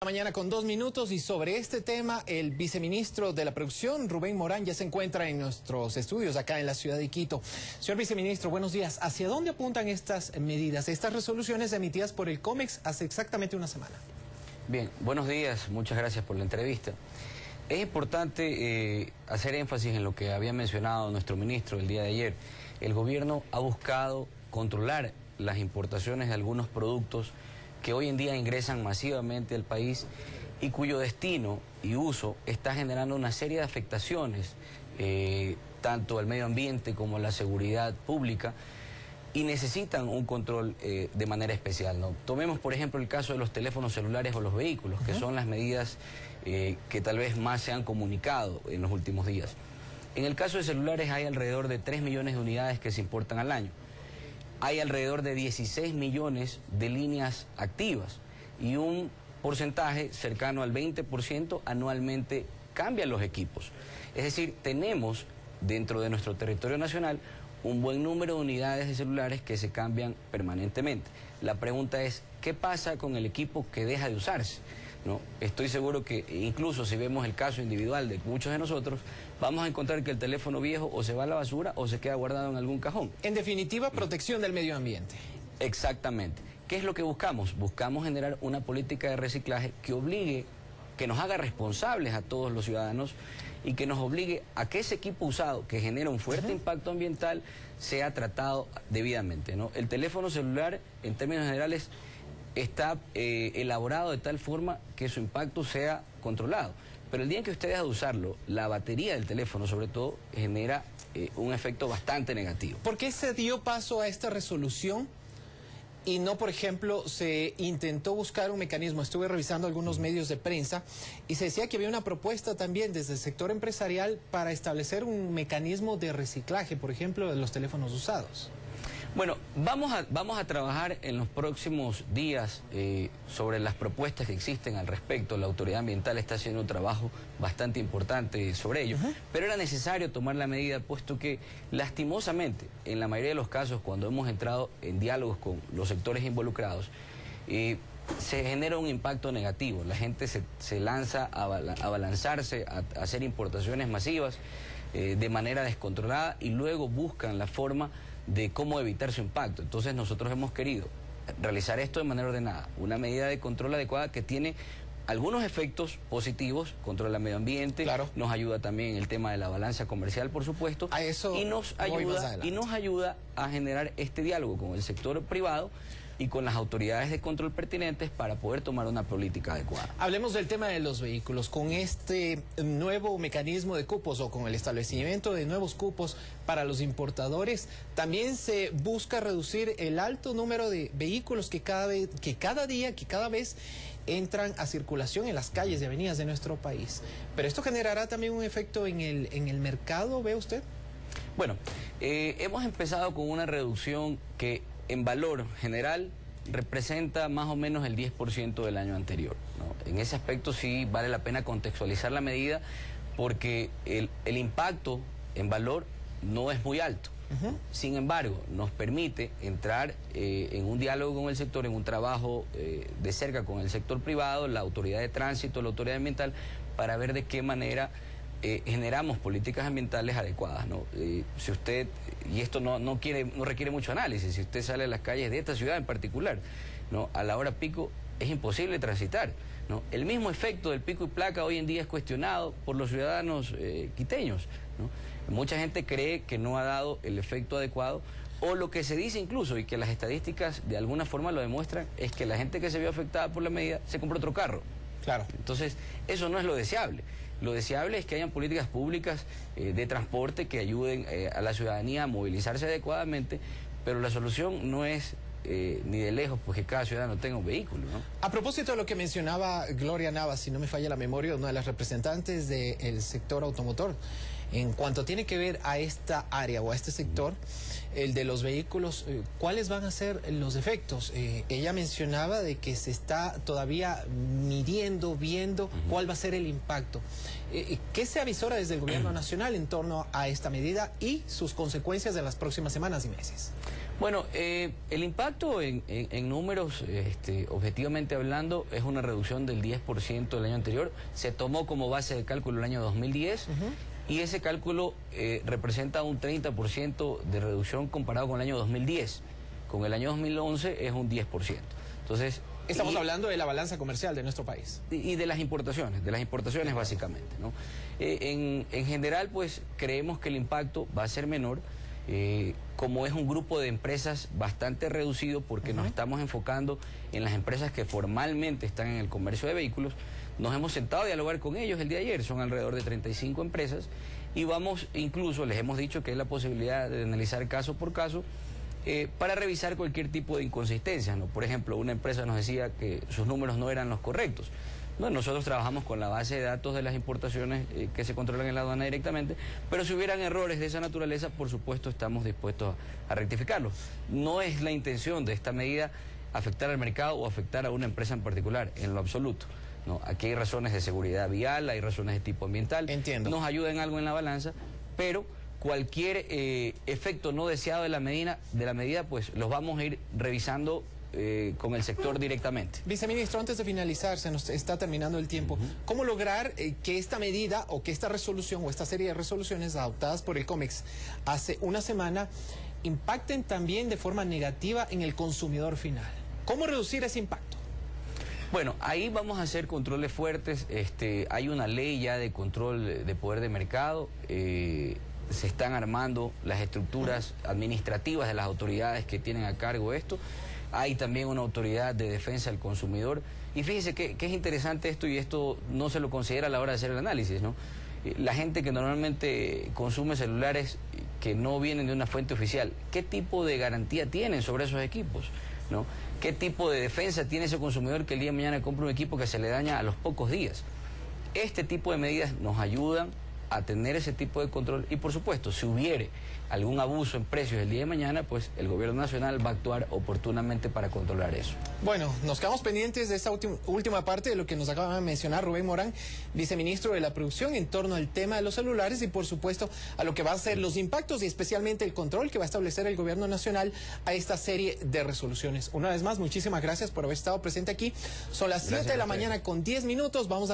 Mañana con 2 minutos y sobre este tema el viceministro de la Producción, Rubén Morán, ya se encuentra en nuestros estudios acá en la ciudad de Quito. Señor viceministro, buenos días. ¿Hacia dónde apuntan estas medidas, estas resoluciones emitidas por el COMEX hace exactamente una semana? Bien, buenos días, muchas gracias por la entrevista. Es importante hacer énfasis en lo que había mencionado nuestro ministro el día de ayer. El gobierno ha buscado controlar las importaciones de algunos productos que hoy en día ingresan masivamente al país y cuyo destino y uso está generando una serie de afectaciones, tanto al medio ambiente como a la seguridad pública, y necesitan un control de manera especial, ¿no? Tomemos, por ejemplo, el caso de los teléfonos celulares o los vehículos, que son las medidas que tal vez más se han comunicado en los últimos días. En el caso de celulares hay alrededor de 3 millones de unidades que se importan al año. Hay alrededor de 16 millones de líneas activas y un porcentaje cercano al 20% anualmente cambian los equipos. Es decir, tenemos dentro de nuestro territorio nacional un buen número de unidades de celulares que se cambian permanentemente. La pregunta es, ¿qué pasa con el equipo que deja de usarse? ¿No? Estoy seguro que incluso si vemos el caso individual de muchos de nosotros, vamos a encontrar que el teléfono viejo o se va a la basura o se queda guardado en algún cajón. En definitiva, protección del medio ambiente. Exactamente. ¿Qué es lo que buscamos? Buscamos generar una política de reciclaje que obligue, que nos haga responsables a todos los ciudadanos y que nos obligue a que ese equipo usado, que genera un fuerte impacto ambiental, sea tratado debidamente, ¿no? El teléfono celular, en términos generales, está elaborado de tal forma que su impacto sea controlado. Pero el día en que usted deja de usarlo, la batería del teléfono, sobre todo, genera un efecto bastante negativo. ¿Por qué se dio paso a esta resolución y no, por ejemplo, se intentó buscar un mecanismo? Estuve revisando algunos medios de prensa y se decía que había una propuesta también desde el sector empresarial para establecer un mecanismo de reciclaje, por ejemplo, de los teléfonos usados. Bueno, vamos a trabajar en los próximos días sobre las propuestas que existen al respecto. La autoridad ambiental está haciendo un trabajo bastante importante sobre ello, pero era necesario tomar la medida puesto que lastimosamente en la mayoría de los casos cuando hemos entrado en diálogos con los sectores involucrados se genera un impacto negativo. La gente se lanza a abalanzarse, a hacer importaciones masivas de manera descontrolada y luego buscan la forma de cómo evitar su impacto. Entonces nosotros hemos querido realizar esto de manera ordenada, una medida de control adecuada que tiene algunos efectos positivos, controla el medio ambiente, claro. Nos ayuda también en el tema de la balanza comercial, por supuesto, a eso y nos ayuda a generar este diálogo con el sector privado y con las autoridades de control pertinentes para poder tomar una política adecuada. Hablemos del tema de los vehículos. Con este nuevo mecanismo de cupos o con el establecimiento de nuevos cupos para los importadores, también se busca reducir el alto número de vehículos que cada vez entran a circulación en las calles y avenidas de nuestro país. Pero esto generará también un efecto en el mercado, ¿ve usted? Bueno, hemos empezado con una reducción que en valor general representa más o menos el 10% del año anterior, ¿no? En ese aspecto sí vale la pena contextualizar la medida porque el impacto en valor no es muy alto. Sin embargo, nos permite entrar en un diálogo con el sector, en un trabajo de cerca con el sector privado, la autoridad de tránsito, la autoridad ambiental, para ver de qué manera generamos políticas ambientales adecuadas, ¿no? Si usted, y esto no requiere mucho análisis, si usted sale a las calles de esta ciudad en particular, ¿no? A la hora pico es imposible transitar, ¿no? El mismo efecto del pico y placa hoy en día es cuestionado por los ciudadanos quiteños, ¿no? Mucha gente cree que no ha dado el efecto adecuado, o lo que se dice incluso, y que las estadísticas de alguna forma lo demuestran, es que la gente que se vio afectada por la medida se compró otro carro. Claro. Entonces, eso no es lo deseable. Lo deseable es que hayan políticas públicas de transporte que ayuden a la ciudadanía a movilizarse adecuadamente, pero la solución no es ni de lejos pues que cada ciudadano tenga un vehículo, ¿no? A propósito de lo que mencionaba Gloria Navas, si no me falla la memoria, una de las representantes del sector automotor, en cuanto tiene que ver a esta área o a este sector, el de los vehículos, ¿cuáles van a ser los efectos? Ella mencionaba de que se está todavía midiendo, viendo cuál va a ser el impacto. ¿Qué se avisora desde el gobierno nacional en torno a esta medida y sus consecuencias de las próximas semanas y meses? Bueno, el impacto en números, objetivamente hablando, es una reducción del 10% del año anterior. Se tomó como base de cálculo el año 2010 y ese cálculo representa un 30% de reducción comparado con el año 2010. Con el año 2011 es un 10%. Entonces, estamos hablando de la balanza comercial de nuestro país. Y de las importaciones básicamente, ¿no? En general, pues, creemos que el impacto va a ser menor. Como es un grupo de empresas bastante reducido porque nos estamos enfocando en las empresas que formalmente están en el comercio de vehículos, nos hemos sentado a dialogar con ellos el día de ayer, son alrededor de 35 empresas y incluso les hemos dicho que hay la posibilidad de analizar caso por caso para revisar cualquier tipo de inconsistencia, ¿no? Por ejemplo, una empresa nos decía que sus números no eran los correctos. Bueno, nosotros trabajamos con la base de datos de las importaciones que se controlan en la aduana directamente, pero si hubieran errores de esa naturaleza, por supuesto estamos dispuestos a rectificarlos. No es la intención de esta medida afectar al mercado o afectar a una empresa en particular, en lo absoluto. No, aquí hay razones de seguridad vial, hay razones de tipo ambiental. Entiendo. Nos ayuda en algo en la balanza, pero cualquier efecto no deseado de la medida, pues los vamos a ir revisando con el sector directamente. Viceministro, antes de finalizar, se nos está terminando el tiempo. ¿Cómo lograr que esta medida o que esta resolución o esta serie de resoluciones adoptadas por el COMEX hace una semana impacten también de forma negativa en el consumidor final? ¿Cómo reducir ese impacto? Bueno, ahí vamos a hacer controles fuertes. Hay una ley ya de control de poder de mercado. Se están armando las estructuras administrativas de las autoridades que tienen a cargo esto. Hay también una autoridad de defensa del consumidor. Y fíjese que es interesante esto y esto no se lo considera a la hora de hacer el análisis, ¿no? La gente que normalmente consume celulares que no vienen de una fuente oficial, ¿qué tipo de garantía tienen sobre esos equipos, ¿no? ¿Qué tipo de defensa tiene ese consumidor que el día de mañana compra un equipo que se le daña a los pocos días? Este tipo de medidas nos ayudan a tener ese tipo de control y, por supuesto, si hubiere algún abuso en precios el día de mañana, pues el gobierno nacional va a actuar oportunamente para controlar eso. Bueno, nos quedamos pendientes de esta última parte de lo que nos acaba de mencionar Rubén Morán, viceministro de la Producción, en torno al tema de los celulares y, por supuesto, a lo que va a ser los impactos y especialmente el control que va a establecer el gobierno nacional a esta serie de resoluciones. Una vez más, muchísimas gracias por haber estado presente aquí. Son las 7 de la mañana con 10 minutos. Vamos a